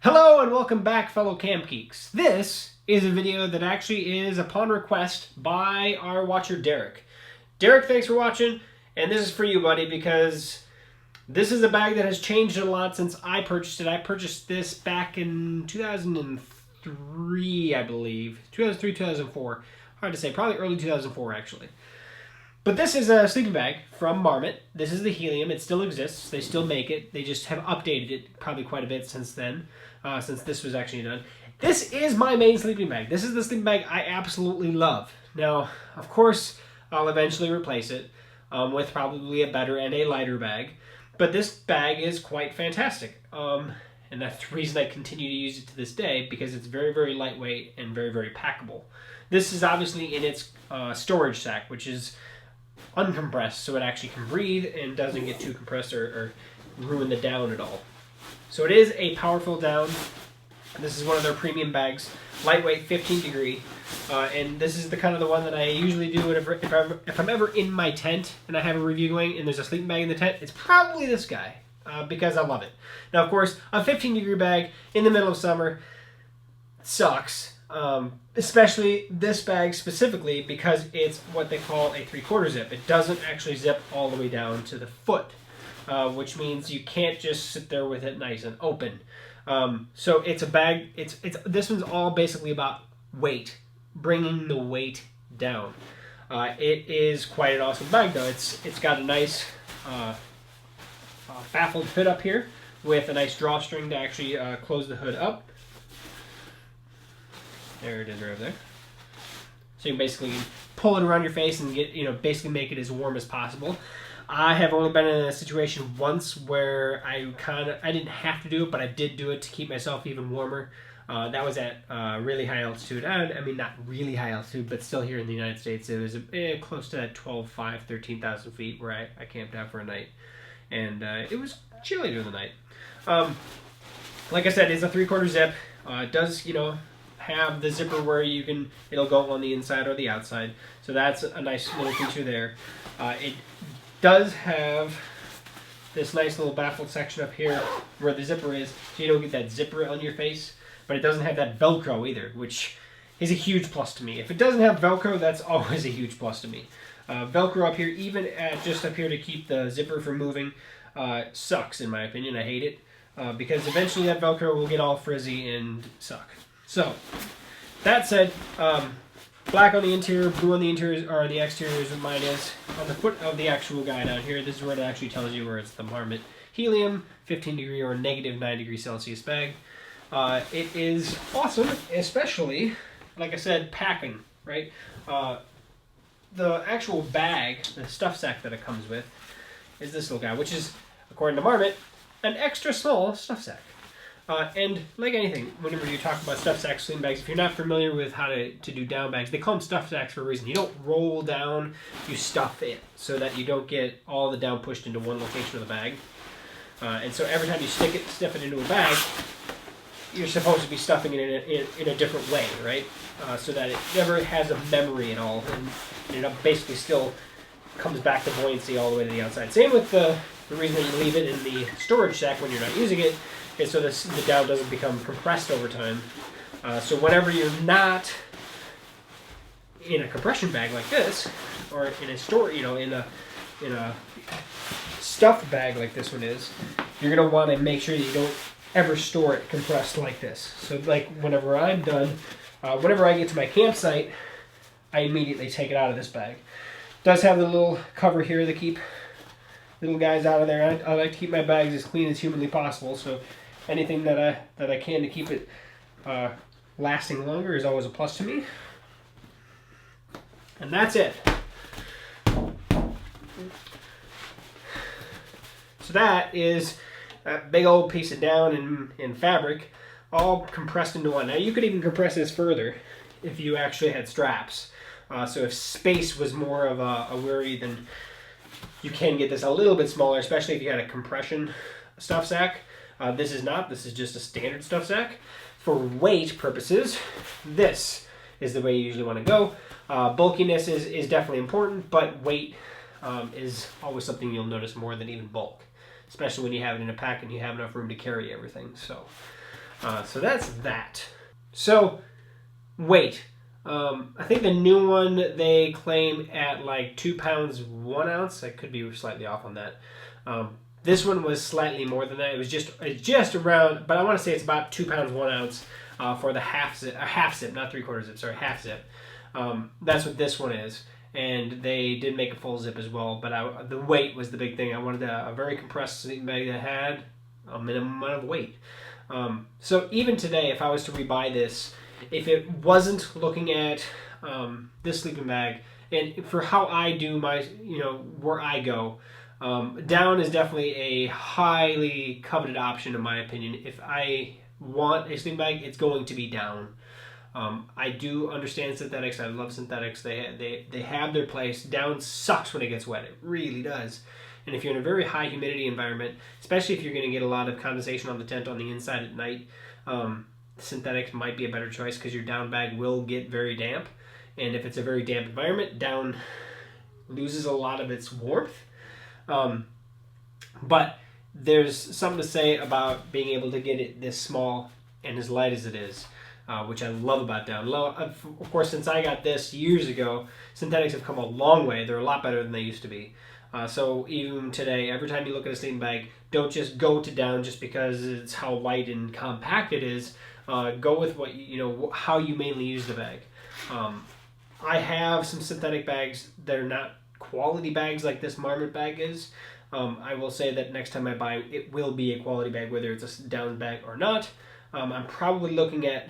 Hello and welcome back, fellow CampGeeks. This is a video that actually is upon request by our watcher Derek. Derek, thanks for watching, and this is for you, buddy, because this is a bag that has changed a lot since I purchased it. I purchased this back in 2003, I believe. 2003, 2004. Hard to say, probably early 2004, actually. But this is a sleeping bag from Marmot. This is the Helium. It still exists. They still make it. They just have updated it probably quite a bit since then, since this was actually done. This is my main sleeping bag. This is the sleeping bag I absolutely love. Now, of course, I'll eventually replace it with probably a better and a lighter bag. But this bag is quite fantastic. And that's the reason I continue to use it to this day, because it's very, very lightweight and very, very packable. This is obviously in its storage sack, which is uncompressed, so it actually can breathe and doesn't get too compressed or ruin the down at all. So it is a powerful down. This is one of their premium bags, lightweight, 15 degree, and this is the kind of the one that I usually do whenever if I'm ever in my tent and I have a review going and there's a sleeping bag in the tent. It's probably this guy because I love it. Now, of course, a 15 degree bag in the middle of summer sucks. Especially this bag specifically because it's what they call a 3/4 zip. It doesn't actually zip all the way down to the foot, which means you can't just sit there with it nice and open. So it's a bag. This one's all basically about weight, bringing the weight down. It is quite an awesome bag though. It's got a nice baffled hood up here with a nice drawstring to actually close the hood up. There it is right there. So you can basically pull it around your face and get, basically make it as warm as possible. I have only been in a situation once where I didn't have to do it, but I did do it to keep myself even warmer. That was at really high altitude. I mean, not really high altitude, but still here in the United States. It was close to that 12,500, 13,000 feet where I camped out for a night. And it was chilly during the night. Like I said, it's a 3/4 zip. It does, have the zipper where it'll go on the inside or the outside, so that's a nice little feature there. It does have this nice little baffled section up here where the zipper is, so you don't get that zipper on your face, but it doesn't have that Velcro either, which is a huge plus to me. If it doesn't have Velcro, that's always a huge plus to me. Velcro up here, even at just up here to keep the zipper from moving, sucks in my opinion. I hate it because eventually that Velcro will get all frizzy and suck. So, that said, black on the interior, blue on the interiors, or the exteriors, what mine is. On the foot of the actual guy down here, this is where it actually tells you where it's the Marmot Helium, 15 degree or negative 9 degrees Celsius bag. It is awesome, especially, like I said, packing, right? The actual bag, the stuff sack that it comes with, is this little guy, which is, according to Marmot, an extra small stuff sack. And like anything, whenever you talk about stuff sacks, sleeping bags, if you're not familiar with how to do down bags, they call them stuff sacks for a reason. You don't roll down, you stuff it so that you don't get all the down pushed into one location of the bag. And so every time you stuff it into a bag, you're supposed to be stuffing it in a different way, right? So that it never has a memory at all, and it basically still comes back to buoyancy all the way to the outside. Same with the reason that you leave it in the storage sack when you're not using it, is so the down doesn't become compressed over time. So whenever you're not in a compression bag like this, or in a in a stuffed bag like this one is, you're gonna want to make sure that you don't ever store it compressed like this. So like whenever I'm done, whenever I get to my campsite, I immediately take it out of this bag. It does have the little cover here to keep little guys out of there. I like to keep my bags as clean as humanly possible, so anything that I can to keep it lasting longer is always a plus to me. And that's it. So that is that big old piece of down in fabric, all compressed into one. Now you could even compress this further if you actually had straps. So if space was more of a worry, then you can get this a little bit smaller, especially if you had a compression stuff sack. This is not. This is just a standard stuff sack. For weight purposes, this is the way you usually want to go. Bulkiness is definitely important, but weight is always something you'll notice more than even bulk, especially when you have it in a pack and you have enough room to carry everything. So So that's that. So weight. I think the new one they claim at like 2 pounds 1 ounce. I could be slightly off on that. This one was slightly more than that. It was just around, but I want to say it's about 2 pounds 1 ounce for the half zip, not 3/4 zip. Sorry, half zip. That's what this one is, and they did make a full zip as well. But the weight was the big thing. I wanted a very compressed sleeping bag that had a minimum amount of weight. So even today, if I was to rebuy this, if it wasn't looking at this sleeping bag, and for how I do my, where I go, down is definitely a highly coveted option in my opinion. If I want a sleeping bag, it's going to be down. I do understand synthetics. I love synthetics. They have their place. Down sucks when it gets wet. It really does. And if you're in a very high humidity environment, especially if you're going to get a lot of condensation on the tent on the inside at night, synthetics might be a better choice because your down bag will get very damp. And if it's a very damp environment, down loses a lot of its warmth. But there's something to say about being able to get it this small and as light as it is, which I love about down. Of course, since I got this years ago, synthetics have come a long way. They're a lot better than they used to be. So even today, every time you look at a sleeping bag, don't just go to down just because it's how light and compact it is. Go with what how you mainly use the bag. I have some synthetic bags that are not quality bags like this Marmot bag is. I will say that next time I buy it will be a quality bag, whether it's a down bag or not. I'm probably looking at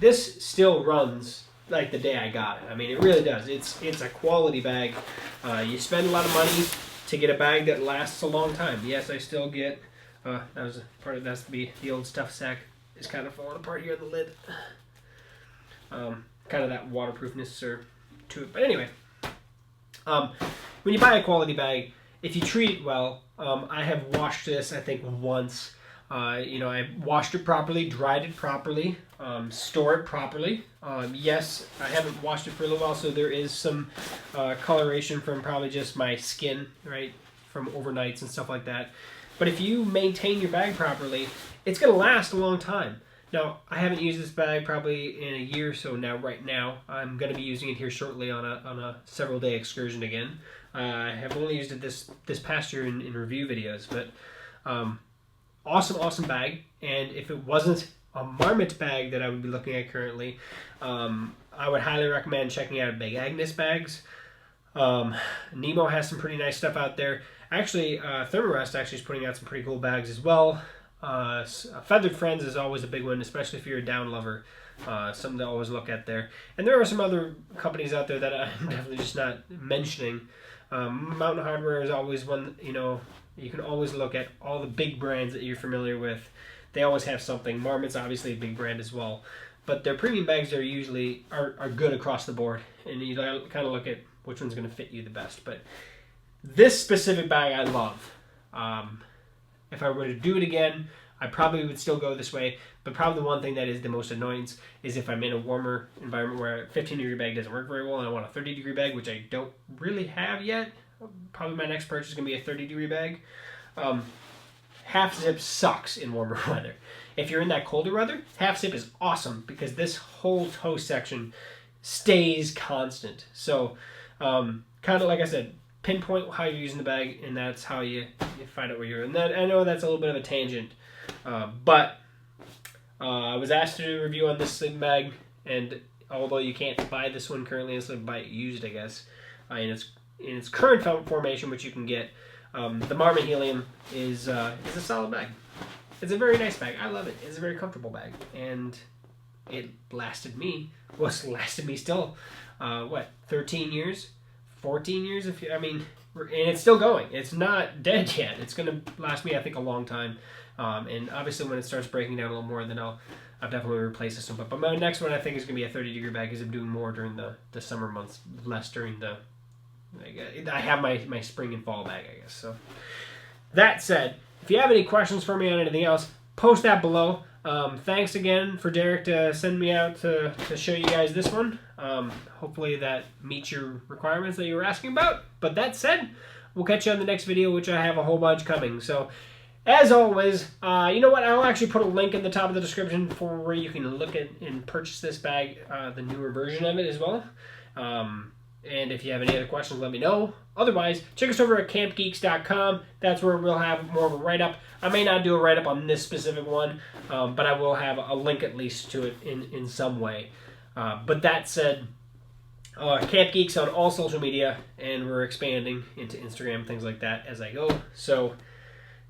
this. Still runs like the day I got it. I mean, it really does. It's a quality bag. You spend a lot of money to get a bag that lasts a long time. Yes, I still get. That's the old stuff sack is kind of falling apart here in the lid. Kind of that waterproofness to it. But anyway, when you buy a quality bag, if you treat it well, I have washed this I think once. I washed it properly, dried it properly, store it properly. Yes, I haven't washed it for a little while, so there is some coloration from probably just my skin, right, from overnights and stuff like that. But if you maintain your bag properly, it's going to last a long time. Now, I haven't used this bag probably in a year or so now. Right now, I'm going to be using it here shortly on a several-day excursion again. I have only used it this past year in review videos, but awesome bag. And if it wasn't a Marmot bag that I would be looking at currently, I would highly recommend checking out Big Agnes bags. Nemo has some pretty nice stuff out there. Actually, Thermarest actually is putting out some pretty cool bags as well. Feathered Friends is always a big one, especially if you're a down lover. Something to always look at there. And there are some other companies out there that I'm definitely just not mentioning. Mountain Hardwear is always one, you can always look at all the big brands that you're familiar with. They always have something. Marmot's obviously a big brand as well. But their premium bags are usually are good across the board. And you kind of look at which one's going to fit you the best. But this specific bag I love. If I were to do it again, I probably would still go this way. But probably the one thing that is the most annoyance is if I'm in a warmer environment where a 15-degree bag doesn't work very well and I want a 30-degree bag, which I don't really have yet. Probably my next purchase is going to be a 30-degree bag. Half zip sucks in warmer weather. If you're in that colder weather, half zip is awesome because this whole toe section stays constant. So kind of like I said, pinpoint how you're using the bag, and that's how you find out where you're. And that, I know that's a little bit of a tangent, but I was asked to do a review on this sleeping bag, and although you can't buy this one currently, it's buy it used, I guess, in its current formation, which you can get. The Marmot Helium is a solid bag. It's a very nice bag. I love it. It's a very comfortable bag, and it lasted me still, 13 years, 14 years, and it's still going. It's not dead yet. It's going to last me, I think, a long time. And obviously when it starts breaking down a little more, then I'll definitely replace this one. But my next one I think is going to be a 30-degree bag because I'm doing more during the summer months, less during the... I have my spring and fall bag, I guess. So that said, if you have any questions for me on anything else, post that below. Thanks again for Derek to send me out to show you guys this one. Hopefully that meets your requirements that you were asking about. But that said, we'll catch you on the next video, which I have a whole bunch coming. So as always, you know what? I'll actually put a link in the top of the description for where you can look at and purchase this bag, the newer version of it as well. And if you have any other questions, let me know. Otherwise, check us over at CampGeeks.com. That's where we'll have more of a write-up. I may not do a write-up on this specific one, but I will have a link at least to it in some way. But that said, Camp Geeks on all social media, and we're expanding into Instagram, things like that as I go. So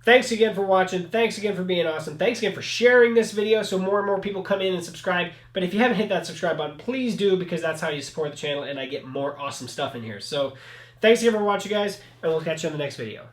thanks again for watching. Thanks again for being awesome. Thanks again for sharing this video so more and more people come in and subscribe. But if you haven't hit that subscribe button, please do, because that's how you support the channel and I get more awesome stuff in here. So thanks again for watching, guys, and we'll catch you on the next video.